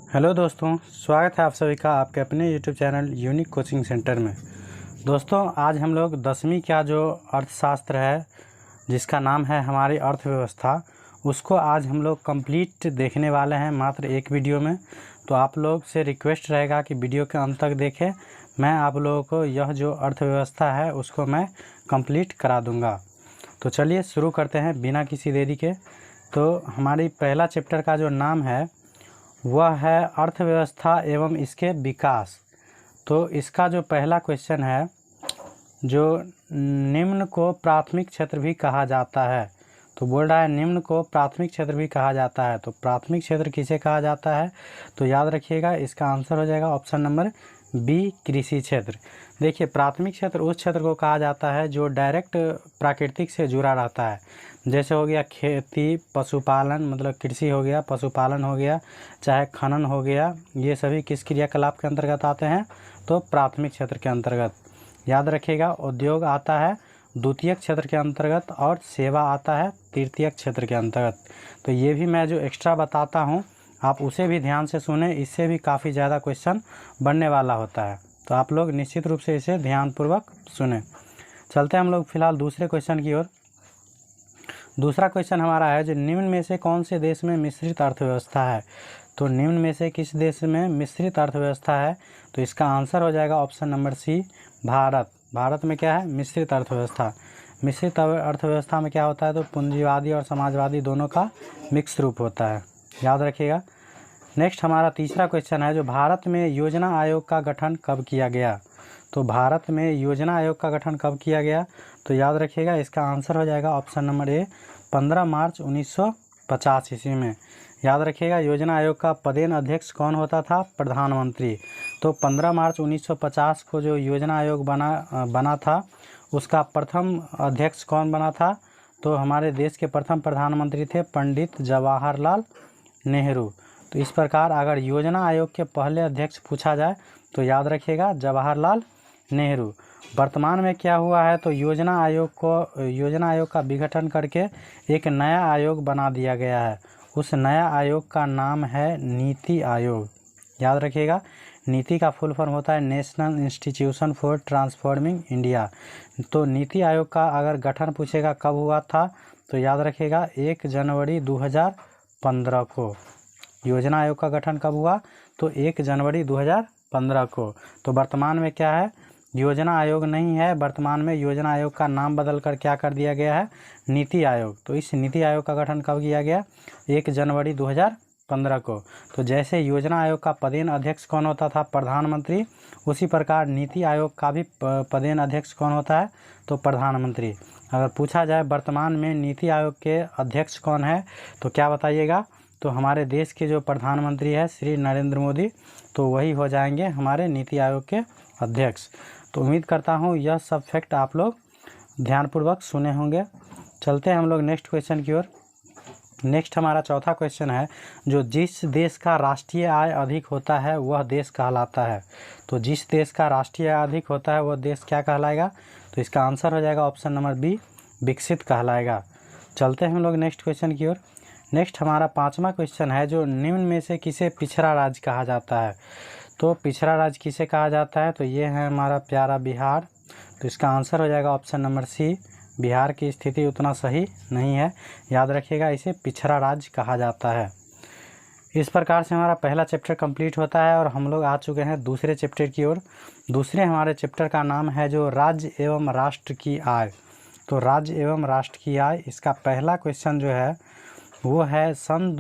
Hello दोस्तों, स्वागत है आप सभी का आपके अपने YouTube channel unique coaching centre में। दोस्तों, आज हम लोग 10वीं का जो अर्थशास्त्र है जिसका नाम है हमारी अर्थव्यवस्था, उसको आज हम लोग कंप्लीट देखने वाले हैं मात्र एक वीडियो में। तो आप लोग से रिक्वेस्ट रहेगा कि वीडियो के अंत तक देखें। मैं आप लोगों को यह जो अर्थव्यवस्था है उसको मैं कंप्लीट करा दूँगा। तो चलिए शुरू करते हैं बिना किसी देरी के। तो हमारी पहला चैप्टर का जो नाम है वह है अर्थव्यवस्था एवं इसके विकास। तो इसका जो पहला क्वेश्चन है, जो निम्न को प्राथमिक क्षेत्र भी कहा जाता है, तो बोल रहा है निम्न को प्राथमिक क्षेत्र भी कहा जाता है। तो प्राथमिक क्षेत्र किसे कहा जाता है, तो याद रखिएगा इसका आंसर हो जाएगा ऑप्शन नंबर बी, कृषि क्षेत्र। देखिए, प्राथमिक क्षेत्र उस क्षेत्र को कहा जाता है जो डायरेक्ट प्राकृतिक से जुड़ा रहता है। जैसे हो गया खेती, पशुपालन, मतलब कृषि हो गया, पशुपालन हो गया, चाहे खनन हो गया, ये सभी किस क्रियाकलाप के अंतर्गत आते हैं, तो प्राथमिक क्षेत्र के अंतर्गत। याद रखिएगा, उद्योग आता है द्वितीयक क्षेत्र के अंतर्गत और सेवा आता है तृतीयक क्षेत्र के अंतर्गत। तो ये भी मैं जो एक्स्ट्रा बताता हूँ आप उसे भी ध्यान से सुने, इससे भी काफ़ी ज़्यादा क्वेश्चन बनने वाला होता है। तो आप लोग निश्चित रूप से इसे ध्यानपूर्वक सुने। चलते हैं हम लोग फिलहाल दूसरे क्वेश्चन की ओर। दूसरा क्वेश्चन हमारा है जो निम्न में से कौन से देश में मिश्रित अर्थव्यवस्था है। तो निम्न में से किस देश में मिश्रित अर्थव्यवस्था है, तो इसका आंसर हो जाएगा option number C, Bharat. Bharat में क्या है, मिश्रित अर्थव्यवस्था। मिश्रित अर्थव्यवस्था में क्या होता है, तो पूंजीवादी और समाजवादी दोनों का मिक्स रूप होता है, याद रखिएगा। नेक्स्ट हमारा तीसरा क्वेश्चन है जो भारत में योजना आयोग का गठन कब किया गया। तो भारत में योजना आयोग का गठन कब किया गया, तो याद रखिएगा इसका आंसर हो जाएगा ऑप्शन नंबर ए, 15 मार्च 1950 ईस्वी में। याद रखिएगा योजना आयोग का पदेन अध्यक्ष कौन होता था, प्रधानमंत्री। तो 15 मार्च 1950 को जो योजना आयोग बना था उसका प्रथम अध्यक्ष कौन बना था, तो हमारे देश के प्रथम प्रधानमंत्री थे पंडित जवाहरलाल नेहरू। तो इस प्रकार अगर योजना आयोग के पहले अध्यक्ष पूछा जाए तो याद रखिएगा जवाहरलाल नेहरू। वर्तमान में क्या हुआ है, तो योजना आयोग का विघटन करके एक नया आयोग बना दिया गया है। उस नया आयोग का नाम है नीति आयोग। याद रखिएगा, नीति का फुल फॉर्म होता है national institution for transforming India. तो नीति आयोग का अगर गठन पूछेगा कब हुआ था, तो याद रखिएगा 1 जनवरी 2015 को। योजना आयोग का गठन कब हुआ, तो 1 जनवरी 2015 को। तो वर्तमान में क्या है, योजना आयोग नहीं है, वर्तमान में योजना आयोग का नाम बदलकर क्या कर दिया गया है, नीति आयोग। तो इस नीति आयोग का गठन कब किया गया, 1 जनवरी 2015 को। तो जैसे योजना आयोग का पदेन अध्यक्ष कौन होता था, प्रधानमंत्री, उसी प्रकार नीति आयोग का भी पदेन अध्यक्ष कौन होता है, तो प्रधानमंत्री। अगर पूछा जाए वर्तमान में नीति आयोग के अध्यक्ष कौन है, तो क्या बताइएगा, तो हमारे देश के जो प्रधानमंत्री है श्री नरेंद्र मोदी, तो वही हो जाएंगे हमारे नीति आयोग के अध्यक्ष। तो उम्मीद करता हूँ यह सब फैक्ट आप लोग ध्यानपूर्वक सुने होंगे। चलते हैं हम लोग नेक्स्ट क्वेश्चन की ओर। नेक्स्ट हमारा चौथा क्वेश्चन है जो जिस देश का राष्ट्रीय आय अधिक होता है वह देश कहलाता है। तो जिस देश का राष्ट्रीय आय अधिक होता है वह देश क्या कहलाएगा, तो इसका आंसर हो जाएगा ऑप्शन नंबर बी, विकसित कहलाएगा। चलते हैं हम लोग नेक्स्ट क्वेश्चन की ओर। नेक्स्ट हमारा पांचवा क्वेश्चन है जो निम्न में से किसे पिछड़ा राज्य कहा जाता है। तो पिछड़ा राज्य किसे कहा जाता है, तो ये है हमारा प्यारा बिहार। तो इसका आंसर हो जाएगा ऑप्शन नंबर सी, बिहार की स्थिति उतना सही नहीं है, याद रखिएगा इसे पिछड़ा राज्य कहा जाता है। इस प्रकार से हमारा पहला चैप्टर कंप्लीट होता है और हम लोग आ चुके हैं दूसरे चैप्टर की ओर। दूसरे हमारे चैप्टर का नाम है जो राज्य एवं राष्ट्र की आय। तो राज्य एवं राष्ट्र की आय, इसका पहला क्वेश्चन जो है वो है सन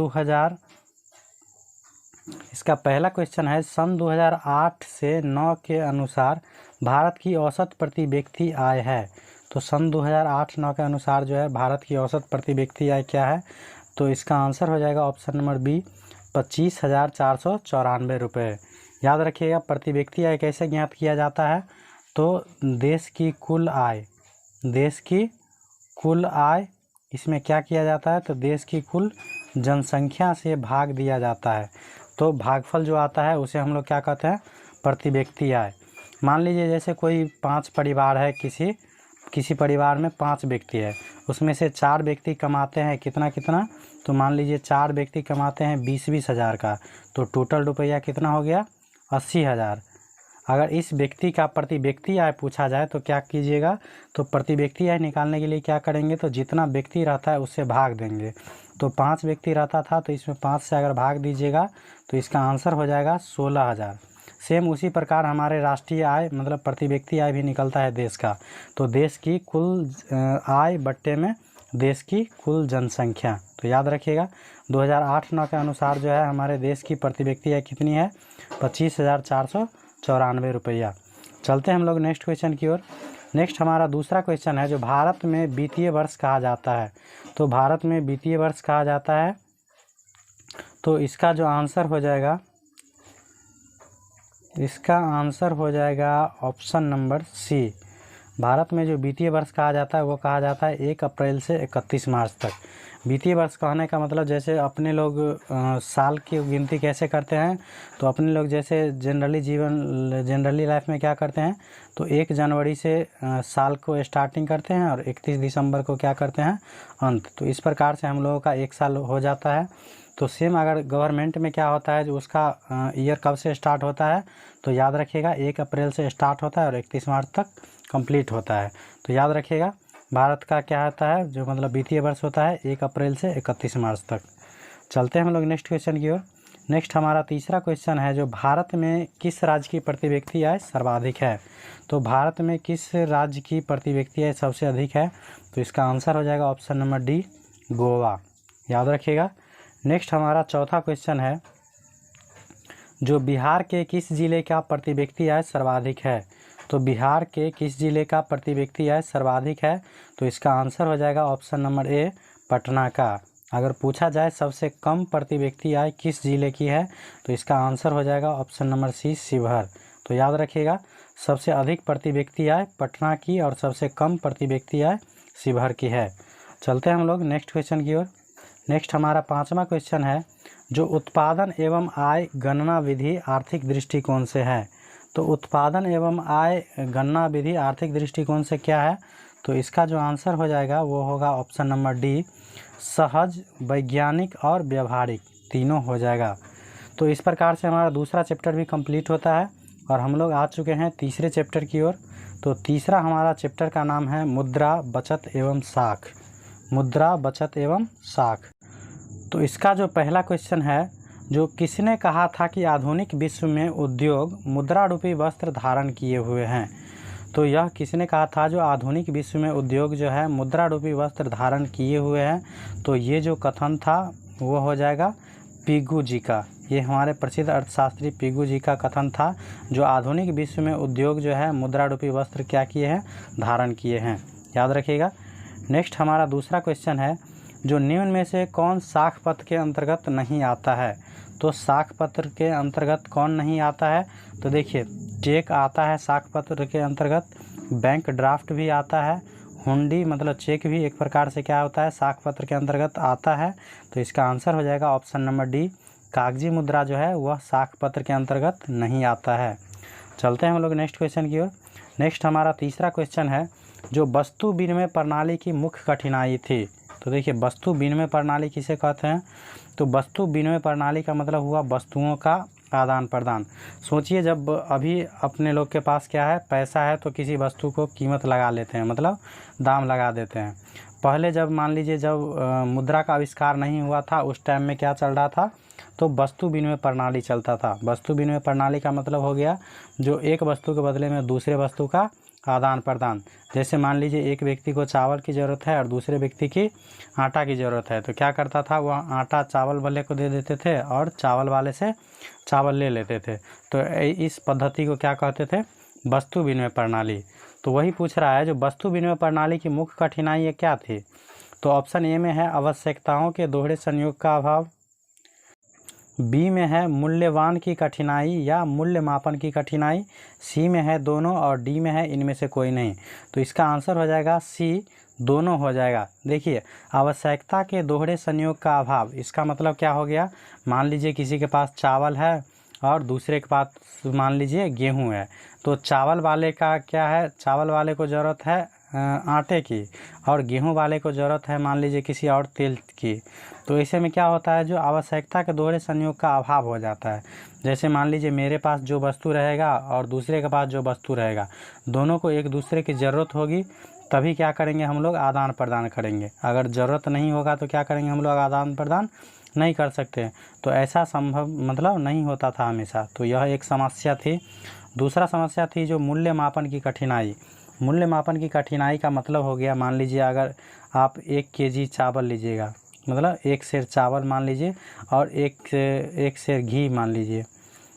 2008 से 9 के अनुसार भारत की औसत प्रति व्यक्ति आय है। तो सन 2008-9 के अनुसार जो है भारत की औसत प्रति व्यक्ति आय क्या है, तो इसका आंसर हो जाएगा ऑप्शन नंबर बी, 25,494 रुपये। याद रखिएगा प्रति व्यक्ति आय कैसे ज्ञात किया जाता है, तो देश की कुल आय इसमें क्या किया जाता है, तो देश की कुल जनसंख्या से भाग दिया जाता है। तो भागफल जो आता है उसे हम लोग क्या कहते हैं, प्रति व्यक्ति आय। मान लीजिए जैसे कोई 5 परिवार है, किसी परिवार में 5 व्यक्ति है, उसमें से 4 व्यक्ति कमाते हैं कितना तो मान लीजिए 4 व्यक्ति कमाते हैं 20-20 हज़ार का, तो टोटल रुपया कितना हो गया 80,000। अगर इस व्यक्ति का प्रति व्यक्ति आय पूछा जाए तो क्या कीजिएगा, तो प्रति व्यक्ति आय निकालने के लिए क्या करेंगे, तो जितना व्यक्ति रहता है उससे भाग देंगे। तो 5 व्यक्ति रहता था तो इसमें 5 से अगर भाग दीजिएगा तो इसका आंसर हो जाएगा 16,000। सेम उसी प्रकार हमारे राष्ट्रीय आय मतलब प्रति व्यक्ति आय भी निकलता है देश का। तो देश की कुल आय बट्टे में देश की कुल जनसंख्या। तो याद रखिएगा 2008-9 के अनुसार जो है हमारे देश की प्रति व्यक्ति आय कितनी है, 25,494 रुपया। चलते हैं हम लोग नेक्स्ट क्वेश्चन की ओर। नेक्स्ट हमारा दूसरा क्वेश्चन है जो भारत में वित्तीय वर्ष कहा जाता है। तो भारत में वित्तीय वर्ष कहा जाता है, तो इसका जो आंसर हो जाएगा, इसका आंसर हो जाएगा ऑप्शन नंबर सी। भारत में जो वित्तीय वर्ष कहा जाता है वो कहा जाता है 1 अप्रैल से 31 मार्च तक। वित्तीय वर्ष कहने का मतलब जैसे अपने लोग साल की गिनती कैसे करते हैं, तो अपने लोग जैसे जनरली लाइफ में क्या करते हैं, तो 1 जनवरी से साल को स्टार्टिंग करते हैं और 31 दिसंबर को क्या करते हैं, अंत। तो इस प्रकार से हम लोगों का 1 साल हो जाता है। तो सेम अगर गवर्नमेंट में क्या होता है, जो उसका ईयर कब से स्टार्ट होता है, तो याद रखिएगा 1 अप्रैल से स्टार्ट होता है और 31 मार्च तक कंप्लीट होता है। तो याद रखिएगा भारत का क्या होता है, जो मतलब वित्तीय वर्ष होता है 1 अप्रैल से 31 मार्च तक। चलते हैं हम लोग नेक्स्ट क्वेश्चन की ओर। नेक्स्ट हमारा तीसरा क्वेश्चन है जो भारत में किस राज्य की प्रति व्यक्ति आय सर्वाधिक है। तो भारत में किस राज्य की प्रति व्यक्ति आय सबसे अधिक है, तो इसका आंसर हो जाएगा ऑप्शन नंबर डी, गोवा। याद रखिएगा। नेक्स्ट हमारा चौथा क्वेश्चन है जो बिहार के किस ज़िले का प्रति व्यक्ति आय सर्वाधिक है। तो बिहार के किस ज़िले का प्रति व्यक्ति आय सर्वाधिक है, तो इसका आंसर हो जाएगा ऑप्शन नंबर ए, पटना का। अगर पूछा जाए सबसे कम प्रति व्यक्ति आय किस ज़िले की है, तो इसका आंसर हो जाएगा ऑप्शन नंबर सी, शिवहर। तो याद रखिएगा सबसे अधिक प्रति व्यक्ति आय पटना की और सबसे कम प्रति व्यक्ति आय शिवहर की है। चलते हैं हम लोग नेक्स्ट क्वेश्चन की ओर। नेक्स्ट हमारा पाँचवा क्वेश्चन है जो उत्पादन एवं आय गणना विधि आर्थिक दृष्टिकोण से है। तो उत्पादन एवं आय गणना विधि आर्थिक दृष्टिकोण से क्या है, तो इसका जो आंसर हो जाएगा वो होगा ऑप्शन नंबर डी, सहज, वैज्ञानिक और व्यवहारिक, तीनों हो जाएगा। तो इस प्रकार से हमारा दूसरा चैप्टर भी कंप्लीट होता है और हम लोग आ चुके हैं तीसरे चैप्टर की ओर। तो तीसरा हमारा चैप्टर का नाम है मुद्रा, बचत एवं साख। मुद्रा, बचत एवं साख। तो इसका जो पहला क्वेश्चन है जो किसने कहा था कि आधुनिक विश्व में उद्योग मुद्रा रूपी वस्त्र धारण किए हुए हैं। तो यह किसने कहा था जो आधुनिक विश्व में उद्योग जो है मुद्रा रूपी वस्त्र धारण किए हुए हैं, तो ये जो कथन था वो हो जाएगा पिगू जी का। ये हमारे प्रसिद्ध अर्थशास्त्री पिगू जी का कथन था जो आधुनिक विश्व में उद्योग जो है मुद्रा रूपी वस्त्र क्या किए हैं, धारण किए हैं। याद रखिएगा। नेक्स्ट हमारा दूसरा क्वेश्चन है जो निम्न में से कौन साख पत्र के अंतर्गत नहीं आता है। तो साख पत्र के अंतर्गत कौन नहीं आता है, तो देखिए चेक आता है साख पत्र के अंतर्गत, बैंक ड्राफ्ट भी आता है, हुंडी मतलब चेक भी एक प्रकार से क्या होता है, साख पत्र के अंतर्गत आता है। तो इसका आंसर हो जाएगा ऑप्शन नंबर डी, कागजी मुद्रा जो है वह साख पत्र के अंतर्गत नहीं आता है। चलते हैं हम लोग नेक्स्ट क्वेश्चन की ओर। नेक्स्ट हमारा तीसरा क्वेश्चन है जो वस्तु विनिमय प्रणाली की मुख्य कठिनाई थी। तो देखिए वस्तु विनिमय प्रणाली किसे कहते हैं, तो वस्तु विनिमय प्रणाली का मतलब हुआ वस्तुओं का आदान प्रदान। सोचिए जब अभी अपने लोग के पास क्या है, पैसा है, तो किसी वस्तु को कीमत लगा लेते हैं, मतलब दाम लगा देते हैं। पहले जब मान लीजिए जब मुद्रा का आविष्कार नहीं हुआ था उस टाइम में क्या चल रहा था, तो वस्तु विनिमय प्रणाली चलता था। वस्तु विनिमय प्रणाली का मतलब हो गया जो एक वस्तु के बदले में दूसरे वस्तु का आदान प्रदान। जैसे मान लीजिए एक व्यक्ति को चावल की ज़रूरत है और दूसरे व्यक्ति की आटा की ज़रूरत है, तो क्या करता था, वह आटा चावल वाले को दे देते थे और चावल वाले से चावल ले लेते थे। तो इस पद्धति को क्या कहते थे, वस्तु विनिमय प्रणाली। तो वही पूछ रहा है जो वस्तु विनिमय प्रणाली की मुख्य कठिनाई क्या थी। तो ऑप्शन ए में है आवश्यकताओं के दोहरे संयोग का अभाव, बी में है मूल्यवान की कठिनाई या मूल्य मापन की कठिनाई, सी में है दोनों और डी में है इनमें से कोई नहीं। तो इसका आंसर हो जाएगा सी, दोनों हो जाएगा। देखिए आवश्यकता के दोहरे संयोग का अभाव, इसका मतलब क्या हो गया, मान लीजिए किसी के पास चावल है और दूसरे के पास मान लीजिए गेहूं है, तो चावल वाले का क्या है, चावल वाले को ज़रूरत है आटे की और गेहूं वाले को ज़रूरत है मान लीजिए किसी और तेल की, तो ऐसे में क्या होता है, जो आवश्यकता के दोहरे संयोग का अभाव हो जाता है। जैसे मान लीजिए मेरे पास जो वस्तु रहेगा और दूसरे के पास जो वस्तु रहेगा, दोनों को एक दूसरे की ज़रूरत होगी, तभी क्या करेंगे हम लोग, आदान प्रदान करेंगे। अगर ज़रूरत नहीं होगा तो क्या करेंगे हम लोग, आदान प्रदान नहीं कर सकते। तो ऐसा संभव मतलब नहीं होता था हमेशा। तो यह एक समस्या थी। दूसरा समस्या थी जो मूल्य मापन की कठिनाई। मूल्य मापन की कठिनाई का मतलब हो गया, मान लीजिए अगर आप 1 केजी चावल लीजिएगा, मतलब 1 सेर चावल मान लीजिए और एक सेर घी मान लीजिए।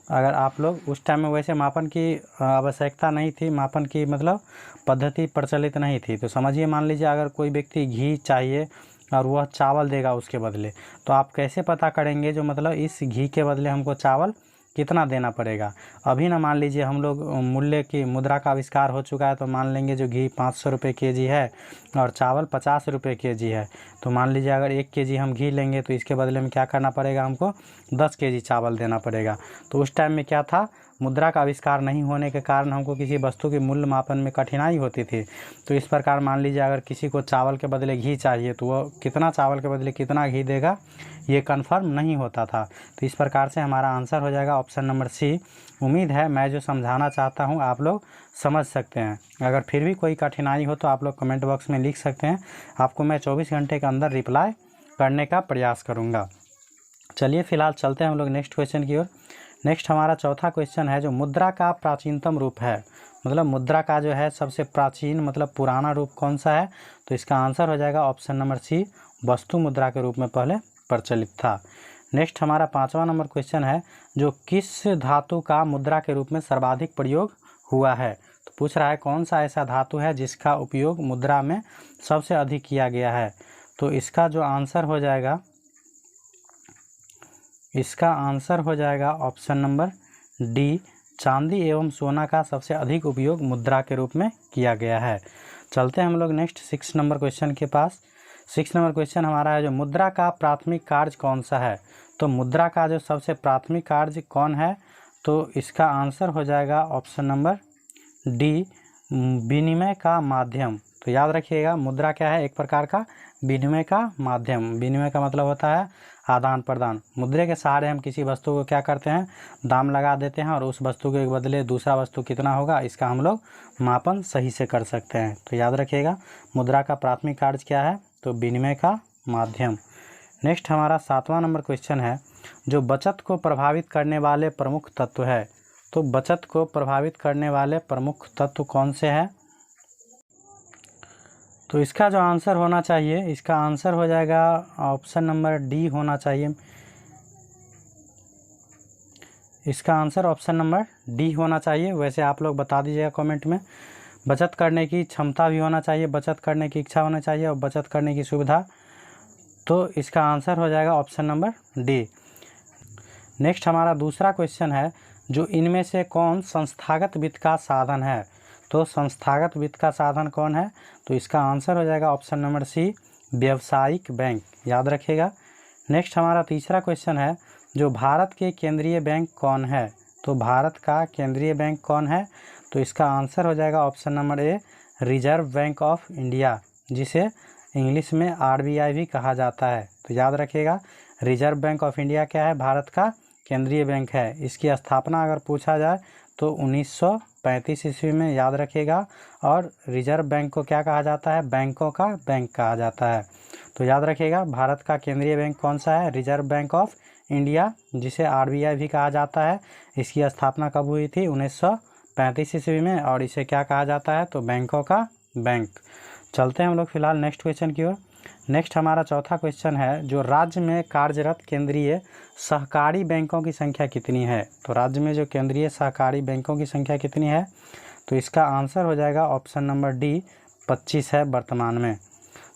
अगर आप लोग उस टाइम में वैसे मापन की आवश्यकता नहीं थी, मापन की मतलब पद्धति प्रचलित नहीं थी। तो समझिए मान लीजिए अगर कोई व्यक्ति घी चाहिए और वह चावल देगा उसके बदले, तो आप कैसे पता करेंगे जो मतलब इस घी के बदले हमको चावल कितना देना पड़ेगा। अभी ना मान लीजिए हम लोग मूल्य की मुद्रा का आविष्कार हो चुका है, तो मान लेंगे जो घी 500 रुपये केजी है और चावल 50 रुपये केजी है, तो मान लीजिए अगर 1 केजी हम घी लेंगे तो इसके बदले में क्या करना पड़ेगा, हमको 10 केजी चावल देना पड़ेगा। तो उस टाइम में क्या था, मुद्रा का आविष्कार नहीं होने के कारण हमको किसी वस्तु के मूल्य मापन में कठिनाई होती थी। तो इस प्रकार मान लीजिए अगर किसी को चावल के बदले घी चाहिए तो वह कितना चावल के बदले कितना घी देगा, ये कन्फर्म नहीं होता था। तो इस प्रकार से हमारा आंसर हो जाएगा ऑप्शन नंबर सी। उम्मीद है मैं जो समझाना चाहता हूँ आप लोग समझ सकते हैं। अगर फिर भी कोई कठिनाई हो तो आप लोग कमेंट बॉक्स में लिख सकते हैं, आपको मैं 24 घंटे के अंदर रिप्लाई करने का प्रयास करूँगा। चलिए फिलहाल चलते हैं हम लोग नेक्स्ट क्वेश्चन की ओर। नेक्स्ट हमारा चौथा क्वेश्चन है जो मुद्रा का प्राचीनतम रूप है, मतलब मुद्रा का जो है सबसे प्राचीन मतलब पुराना रूप कौन सा है। तो इसका आंसर हो जाएगा ऑप्शन नंबर सी, वस्तु मुद्रा के रूप में पहले प्रचलित था। नेक्स्ट हमारा 5वां नंबर क्वेश्चन है जो किस धातु का मुद्रा के रूप में सर्वाधिक प्रयोग हुआ है। तो पूछ रहा है कौन सा ऐसा धातु है जिसका उपयोग मुद्रा में सबसे अधिक किया गया है। तो इसका जो आंसर हो जाएगा, इसका आंसर हो जाएगा ऑप्शन नंबर डी, चांदी एवं सोना का सबसे अधिक उपयोग मुद्रा के रूप में किया गया है। चलते हैं हम लोग नेक्स्ट 6 नंबर क्वेश्चन के पास। 6 नंबर क्वेश्चन हमारा है जो मुद्रा का प्राथमिक कार्य कौन सा है। तो मुद्रा का जो सबसे प्राथमिक कार्य कौन है, तो इसका आंसर हो जाएगा ऑप्शन नंबर डी, विनिमय का माध्यम। तो याद रखिएगा मुद्रा क्या है, एक प्रकार का विनिमय का माध्यम। विनिमय का मतलब होता है आदान प्रदान। मुद्रे के सहारे हम किसी वस्तु को क्या करते हैं, दाम लगा देते हैं और उस वस्तु के बदले दूसरा वस्तु कितना होगा इसका हम लोग मापन सही से कर सकते हैं। तो याद रखिएगा मुद्रा का प्राथमिक कार्य क्या है, तो विनिमय का माध्यम। नेक्स्ट हमारा 7वां नंबर क्वेश्चन है जो बचत को प्रभावित करने वाले प्रमुख तत्व है। तो बचत को प्रभावित करने वाले प्रमुख तत्व कौन से हैं। तो इसका जो आंसर होना चाहिए, इसका आंसर हो जाएगा ऑप्शन नंबर डी होना चाहिए। इसका आंसर ऑप्शन नंबर डी होना चाहिए। वैसे आप लोग बता दीजिएगा कमेंट में। बचत करने की क्षमता भी होना चाहिए, बचत करने की इच्छा होना चाहिए और बचत करने की सुविधा। तो इसका आंसर हो जाएगा ऑप्शन नंबर डी। नेक्स्ट हमारा दूसरा क्वेश्चन है जो इनमें से कौन संस्थागत वित्त का साधन है। तो संस्थागत वित्त का साधन कौन है, तो इसका आंसर हो जाएगा ऑप्शन नंबर सी, व्यावसायिक बैंक। याद रखिएगा। नेक्स्ट हमारा तीसरा क्वेश्चन है जो भारत के केंद्रीय बैंक कौन है। तो भारत का केंद्रीय बैंक कौन है, तो इसका आंसर हो जाएगा option number A, reserve bank of India, जिसे इंग्लिश में RBI भी कहा जाता है। तो याद रखिएगा रिजर्व बैंक ऑफ इंडिया क्या है, भारत का केंद्रीय बैंक है। इसकी स्थापना अगर पूछा जाए तो 1935 ईस्वी में, याद रखिएगा। और रिजर्व बैंक को क्या कहा जाता है, बैंकों का बैंक कहा जाता है। तो याद रखिएगा भारत का केंद्रीय बैंक कौन सा है, रिजर्व बैंक ऑफ इंडिया, जिसे RBI भी कहा जाता है। इसकी स्थापना कब हुई थी, 1935 ईस्वी में, और इसे क्या कहा जाता है, तो बैंकों का बैंक। चलते हैं हम लोग फिलहाल नेक्स्ट क्वेश्चन की ओर। नेक्स्ट हमारा चौथा क्वेश्चन है जो राज्य में कार्यरत केंद्रीय सहकारी बैंकों की संख्या कितनी है। तो राज्य में जो केंद्रीय सहकारी बैंकों की संख्या कितनी है, तो इसका आंसर हो जाएगा ऑप्शन नंबर डी, 25 है वर्तमान में।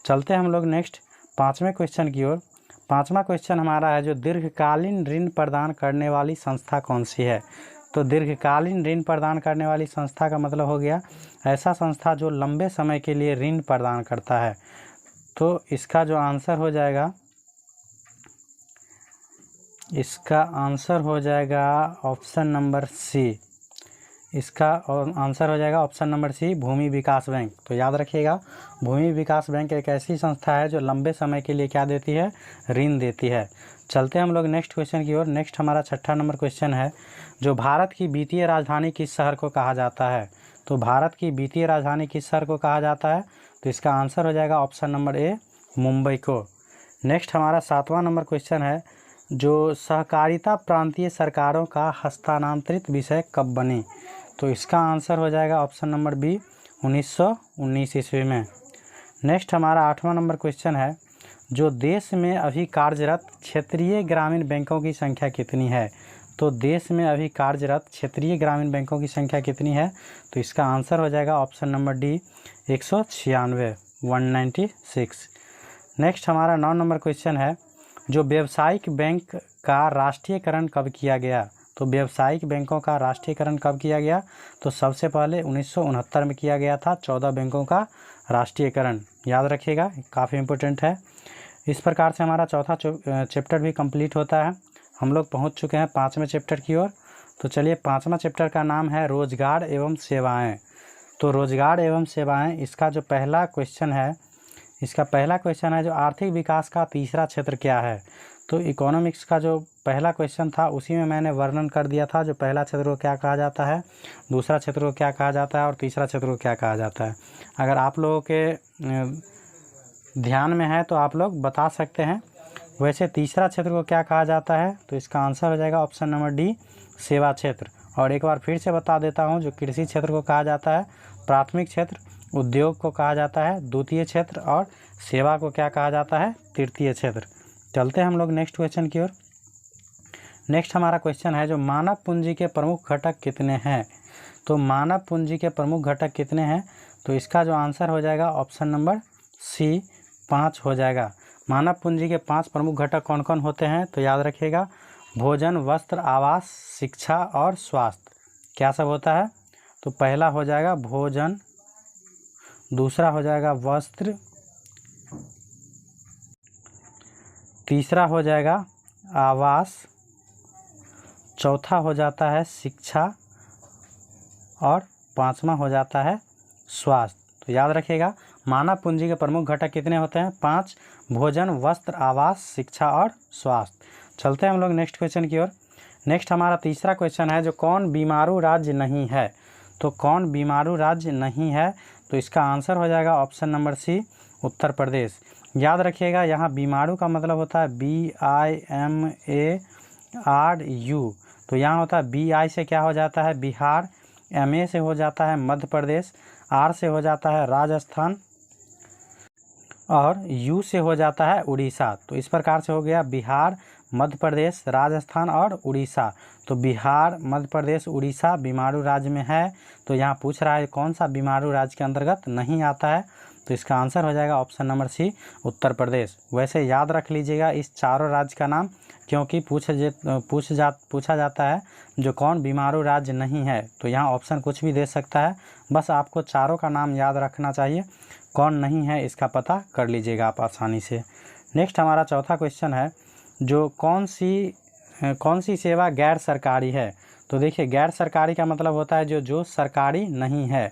चलते हैं हम लोग नेक्स्ट 5वें क्वेश्चन की ओर। 5वां क्वेश्चन हमारा है जो दीर्घकालीन ऋण प्रदान करने वाली संस्था कौन सी है। तो दीर्घकालीन ऋण प्रदान करने वाली संस्था का मतलब हो गया ऐसा संस्था जो लंबे समय के लिए ऋण प्रदान करता है। तो इसका जो आंसर हो जाएगा, इसका आंसर हो जाएगा ऑप्शन नंबर सी, इसका आंसर हो जाएगा ऑप्शन नंबर सी, भूमि विकास बैंक। तो याद रखिएगा, भूमि विकास बैंक एक ऐसी संस्था है जो लंबे समय के लिए क्या देती है, ऋण देती है। चलते हैं हम लोग नेक्स्ट क्वेश्चन की ओर। नेक्स्ट हमारा 6ठा नंबर क्वेश्चन है, जो भारत की वित्तीय राजधानी किस शहर को कहा जाता है। तो भारत की वित्तीय राजधानी किस शहर को कहा जाता है, तो इसका आंसर हो जाएगा ऑप्शन नंबर ए, मुंबई को। नेक्स्ट हमारा 7वां नंबर क्वेश्चन है, जो सहकारिता प्रांतीय सरकारों का हस्तांतरित विषय कब बनी। तो इसका आंसर हो जाएगा ऑप्शन नंबर बी, 1919 ईस्वी में। नेक्स्ट हमारा 8वां नंबर क्वेश्चन है, जो देश में अभी कार्यरत क्षेत्रीय ग्रामीण बैंकों की संख्या कितनी है। तो देश में अभी कार्यरत क्षेत्रीय ग्रामीण बैंकों की संख्या कितनी है, तो इसका आंसर हो जाएगा ऑप्शन नंबर डी, 196, 196। नेक्स्ट हमारा 9 नंबर क्वेश्चन है, जो व्यावसायिक बैंक का राष्ट्रीयकरण कब किया गया। तो व्यावसायिक बैंकों का राष्ट्रीयकरण कब किया गया, तो सबसे पहले 1969 में किया गया था 14 बैंकों का राष्ट्रीयकरण। याद रखिएगा, काफ़ी इम्पोर्टेंट है। इस प्रकार से हमारा चौथा चैप्टर भी कंप्लीट होता है। हम लोग पहुंच चुके हैं 5वें चैप्टर की ओर। तो चलिए, 5वां चैप्टर का नाम है रोजगार एवं सेवाएं। तो रोजगार एवं सेवाएं, इसका जो पहला क्वेश्चन है, जो आर्थिक विकास का तीसरा क्षेत्र क्या है। तो इकोनॉमिक्स का जो पहला क्वेश्चन था उसी में मैंने वर्णन कर दिया था, जो पहला क्षेत्र को क्या कहा जाता है, दूसरा क्षेत्र को क्या कहा जाता है और तीसरा क्षेत्र को क्या कहा जाता है। अगर आप लोगों के ध्यान में है तो आप लोग बता सकते हैं। वैसे तीसरा क्षेत्र को क्या कहा जाता है, तो इसका आंसर हो जाएगा ऑप्शन नंबर डी, सेवा क्षेत्र। और एक बार फिर से बता देता हूँ, जो कृषि क्षेत्र को कहा जाता है प्राथमिक क्षेत्र, उद्योग को कहा जाता है द्वितीय क्षेत्र और सेवा को क्या कहा जाता है, तृतीय क्षेत्र। चलते हैं हम लोग नेक्स्ट क्वेश्चन की ओर। नेक्स्ट हमारा क्वेश्चन है, जो मानव पूंजी के प्रमुख घटक कितने हैं। तो मानव पूंजी के प्रमुख घटक कितने हैं, तो इसका जो आंसर हो जाएगा ऑप्शन नंबर सी, 5 हो जाएगा। मानव पूंजी के 5 प्रमुख घटक कौन कौन होते हैं, तो याद रखिएगा, भोजन, वस्त्र, आवास, शिक्षा और स्वास्थ्य। क्या सब होता है, तो पहला हो जाएगा भोजन, दूसरा हो जाएगा वस्त्र, तीसरा हो जाएगा आवास, चौथा हो जाता है शिक्षा और 5वां हो जाता है स्वास्थ्य। तो याद रखिएगा, मानव पूंजी के प्रमुख घटक कितने होते हैं, 5, भोजन, वस्त्र, आवास, शिक्षा और स्वास्थ्य। चलते हैं हम लोग नेक्स्ट क्वेश्चन की ओर। नेक्स्ट हमारा तीसरा क्वेश्चन है, जो कौन बीमारू राज्य नहीं है। तो कौन बीमारू राज्य नहीं है, तो इसका आंसर हो जाएगा ऑप्शन नंबर सी, उत्तर प्रदेश। याद रखिएगा, यहाँ बीमारू का मतलब होता है BIMARU। तो यहाँ होता है BI से क्या हो जाता है, बिहार, MA से हो जाता है मध्य प्रदेश, R से हो जाता है राजस्थान और U से हो जाता है उड़ीसा। तो इस प्रकार से हो गया बिहार, मध्य प्रदेश, राजस्थान और उड़ीसा। तो बिहार, मध्य प्रदेश, उड़ीसा बीमारू राज्य में है। तो यहाँ पूछ रहा है कौन सा बीमारू राज्य के अंतर्गत नहीं आता है, तो इसका आंसर हो जाएगा ऑप्शन नंबर सी, उत्तर प्रदेश। वैसे याद रख लीजिएगा इस चारों राज्य का नाम, क्योंकि पूछा जाता है जो कौन बीमारू राज्य नहीं है, तो यहाँ ऑप्शन कुछ भी दे सकता है। बस आपको चारों का नाम याद रखना चाहिए, कौन नहीं है इसका पता कर लीजिएगा आप आसानी से। नेक्स्ट हमारा चौथा क्वेश्चन है, जो कौन सी सेवा गैर सरकारी है। तो देखिए, गैर सरकारी का मतलब होता है जो सरकारी नहीं है।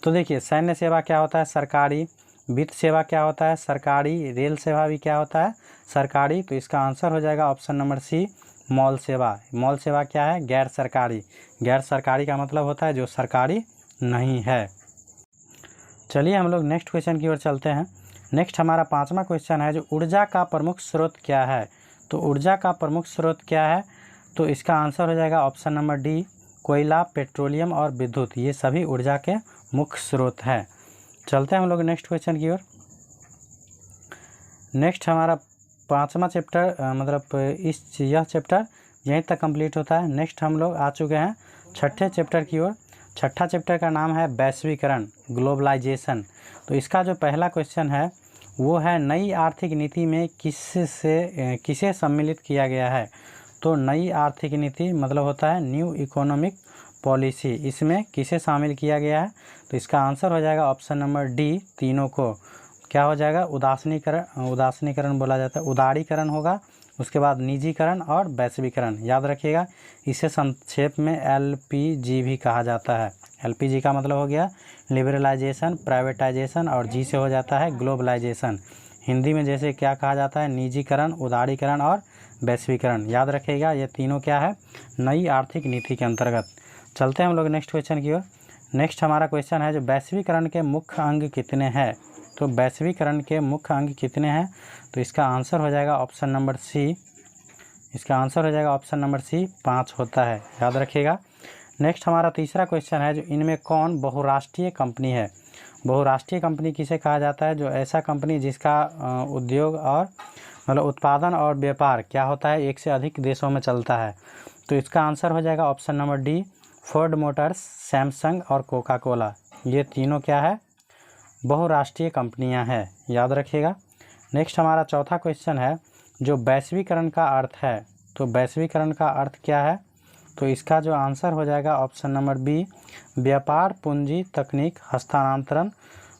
तो देखिए, सैन्य सेवा क्या होता है, सरकारी। वित्त सेवा क्या होता है, सरकारी। रेल सेवा भी क्या होता है, सरकारी। तो इसका आंसर हो जाएगा ऑप्शन नंबर सी, मॉल सेवा। मॉल सेवा क्या है, गैर सरकारी। गैर सरकारी का मतलब होता है जो सरकारी नहीं है। चलिए हम लोग नेक्स्ट क्वेश्चन की ओर चलते हैं। नेक्स्ट हमारा 5वां क्वेश्चन है, जो ऊर्जा का प्रमुख स्रोत क्या है। तो ऊर्जा का प्रमुख स्रोत क्या है, तो इसका आंसर हो जाएगा ऑप्शन नंबर डी, कोयला, पेट्रोलियम और विद्युत। ये सभी ऊर्जा के मुख्य स्रोत हैं। चलते हैं हम लोग नेक्स्ट क्वेश्चन की ओर। नेक्स्ट हमारा 5वां चैप्टर यह चैप्टर यहीं तक कंप्लीट होता है। नेक्स्ट हम लोग आ चुके हैं 6ठे चैप्टर की ओर। 6ठा चैप्टर का नाम है वैश्वीकरण, ग्लोबलाइजेशन। तो इसका जो पहला क्वेश्चन है वो है, नई आर्थिक नीति में किसे सम्मिलित किया गया है। तो नई आर्थिक नीति मतलब होता है न्यू इकोनॉमिक पॉलिसी, इसमें किसे शामिल किया गया है, तो इसका आंसर हो जाएगा ऑप्शन नंबर डी, तीनों को। क्या हो जाएगा, उदासीनीकरण बोला जाता है, उदारीकरण होगा, उसके बाद निजीकरण और वैश्वीकरण, याद रखिएगा। इसे संक्षेप में LPG भी कहा जाता है। LPG का मतलब हो गया लिबरलाइजेशन, प्राइवेटाइजेशन, और जी से हो जाता है ग्लोबलाइजेशन। हिंदी में जैसे क्या कहा जाता है, निजीकरण, उदारीकरण और वैश्वीकरण। याद रखिएगा ये तीनों क्या है, नई आर्थिक नीति के अंतर्गत। चलते हैं हम लोग नेक्स्ट क्वेश्चन की ओर। नेक्स्ट हमारा क्वेश्चन है जो वैश्वीकरण के मुख्य अंग कितने हैं। तो वैश्वीकरण के मुख्य अंग कितने हैं, तो इसका आंसर हो जाएगा ऑप्शन नंबर सी। इसका आंसर हो जाएगा ऑप्शन नंबर सी, 5 होता है, याद रखिएगा। नेक्स्ट हमारा तीसरा क्वेश्चन है जो इनमें कौन बहुराष्ट्रीय कंपनी है। बहुराष्ट्रीय कंपनी किसे कहा जाता है, जो ऐसा कंपनी जिसका उद्योग और मतलब उत्पादन और व्यापार क्या होता है, एक से अधिक देशों में चलता है। तो इसका आंसर हो जाएगा option number D, Ford Motors, Samsung और कोका कोला। ये तीनों क्या है, बहुराष्ट्रीय कंपनियां हैं, याद रखिएगा। नेक्स्ट हमारा चौथा क्वेश्चन है जो वैश्वीकरण का अर्थ है। तो वैश्वीकरण का अर्थ क्या है, तो इसका जो आंसर हो जाएगा ऑप्शन नंबर बी, व्यापार, पूंजी, तकनीक, हस्तांतरण,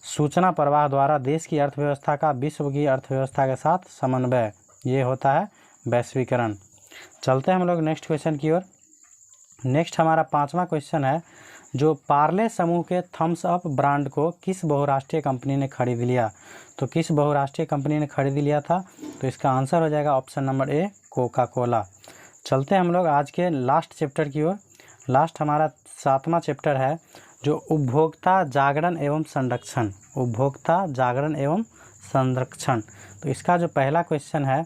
सूचना प्रवाह द्वारा देश की अर्थव्यवस्था का विश्व की अर्थव्यवस्था के साथ समन्वय, ये होता है वैश्वीकरण। चलते हैं हम लोग नेक्स्ट क्वेश्चन की ओर। नेक्स्ट हमारा 5वां क्वेश्चन है जो पार्ले समूह के थम्स अप ब्रांड को किस बहुराष्ट्रीय कंपनी ने खरीद लिया। तो किस बहुराष्ट्रीय कंपनी ने खरीद लिया था, तो इसका आंसर हो जाएगा option number A, Coca Cola. चलते हैं हम लोग आज के लास्ट चैप्टर की ओर। लास्ट हमारा 7वां चैप्टर है जो उपभोक्ता जागरण एवं संरक्षण। उपभोक्ता जागरण एवं संरक्षण। तो इसका जो पहला क्वेश्चन है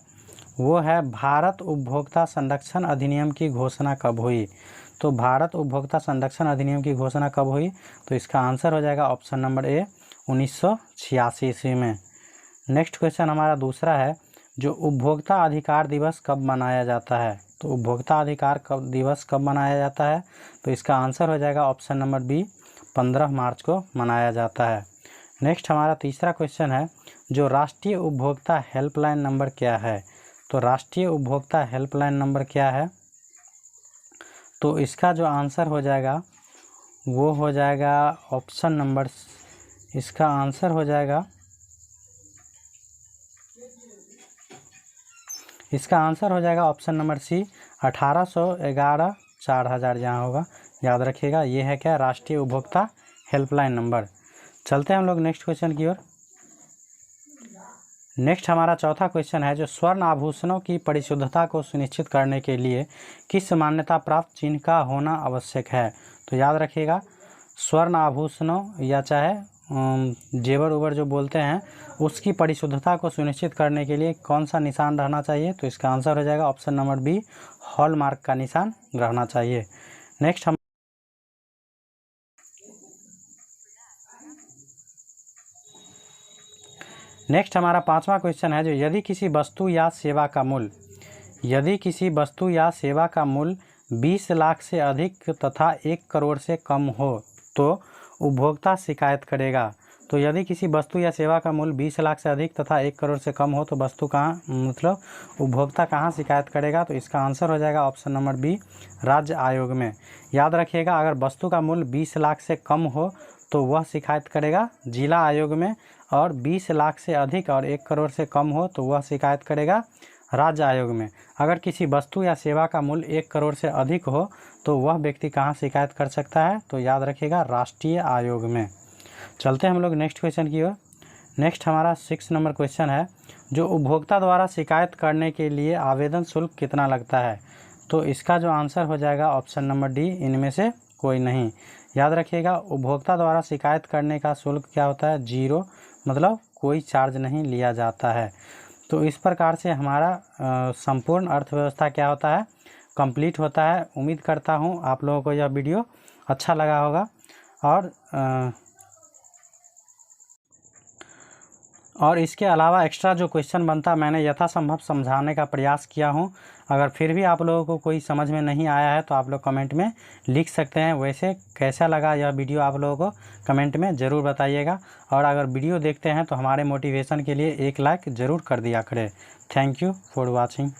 वो है भारत उपभोक्ता संरक्षण अधिनियम की घोषणा कब हुई। तो भारत उपभोक्ता संरक्षण अधिनियम की घोषणा कब हुई, तो इसका आंसर हो जाएगा ऑप्शन नंबर ए, 1986 ईस्वी में। नेक्स्ट क्वेश्चन हमारा दूसरा है जो उपभोक्ता अधिकार दिवस कब मनाया जाता है। तो उपभोक्ता अधिकार दिवस कब मनाया जाता है, तो इसका आंसर हो जाएगा ऑप्शन नंबर बी, 15 मार्च को मनाया जाता है। नेक्स्ट हमारा तीसरा क्वेश्चन है जो राष्ट्रीय उपभोक्ता हेल्पलाइन नंबर क्या है। तो राष्ट्रीय उपभोक्ता हेल्पलाइन नंबर क्या है, तो इसका जो आंसर हो जाएगा वो हो जाएगा ऑप्शन नंबर, इसका आंसर हो जाएगा, इसका आंसर हो जाएगा ऑप्शन नंबर सी, 1811 4000 यहाँ होगा, याद रखिएगा। ये है क्या, राष्ट्रीय उपभोक्ता हेल्पलाइन नंबर। चलते हैं हम लोग नेक्स्ट क्वेश्चन की ओर। नेक्स्ट हमारा चौथा क्वेश्चन है जो स्वर्ण आभूषणों की परिशुद्धता को सुनिश्चित करने के लिए किस मान्यता प्राप्त चिन्ह का होना आवश्यक है। तो याद रखिएगा स्वर्ण आभूषणों या चाहे जेवर उवर जो बोलते हैं उसकी परिशुद्धता को सुनिश्चित करने के लिए कौन सा निशान रहना चाहिए, तो इसका आंसर हो जाएगा ऑप्शन नंबर बी, हॉलमार्क का निशान रहना चाहिए। नेक्स्ट हमारा 5वां क्वेश्चन है जो यदि किसी वस्तु या सेवा का मूल्य 20 लाख से अधिक तथा 1 करोड़ से कम हो तो उपभोक्ता शिकायत करेगा। तो यदि किसी वस्तु या सेवा का मूल्य 20 लाख से अधिक तथा 1 करोड़ से कम हो तो वस्तु कहाँ मतलब उपभोक्ता कहाँ शिकायत करेगा, तो इसका आंसर हो जाएगा ऑप्शन नंबर बी, राज्य आयोग में। याद रखिएगा अगर वस्तु का मूल्य 20 लाख से कम हो तो वह शिकायत करेगा जिला आयोग में, और 20 लाख से अधिक और 1 करोड़ से कम हो तो वह शिकायत करेगा राज्य आयोग में। अगर किसी वस्तु या सेवा का मूल्य 1 करोड़ से अधिक हो तो वह व्यक्ति कहाँ शिकायत कर सकता है, तो याद रखिएगा राष्ट्रीय आयोग में। चलते हैं हम लोग नेक्स्ट क्वेश्चन की ओर। नेक्स्ट हमारा 6 नंबर क्वेश्चन है जो उपभोक्ता द्वारा शिकायत करने के लिए आवेदन शुल्क कितना लगता है। तो इसका जो आंसर हो जाएगा ऑप्शन नंबर डी, इनमें से कोई नहीं। याद रखिएगा उपभोक्ता द्वारा शिकायत करने का शुल्क क्या होता है, 0, मतलब कोई चार्ज नहीं लिया जाता है। तो इस प्रकार से हमारा संपूर्ण अर्थव्यवस्था क्या होता है, कंप्लीट होता है। उम्मीद करता हूँ आप लोगों को यह वीडियो अच्छा लगा होगा और इसके अलावा एक्स्ट्रा जो क्वेश्चन बनता मैंने यथासंभव समझाने का प्रयास किया हूँ। अगर फिर भी आप लोगों को कोई समझ में नहीं आया है तो आप लोग कमेंट में लिख सकते हैं। वैसे कैसा लगा यह वीडियो आप लोगों को कमेंट में ज़रूर बताइएगा, और अगर वीडियो देखते हैं तो हमारे मोटिवेशन के लिए एक लाइक ज़रूर कर दिया करें। Thank you for watching.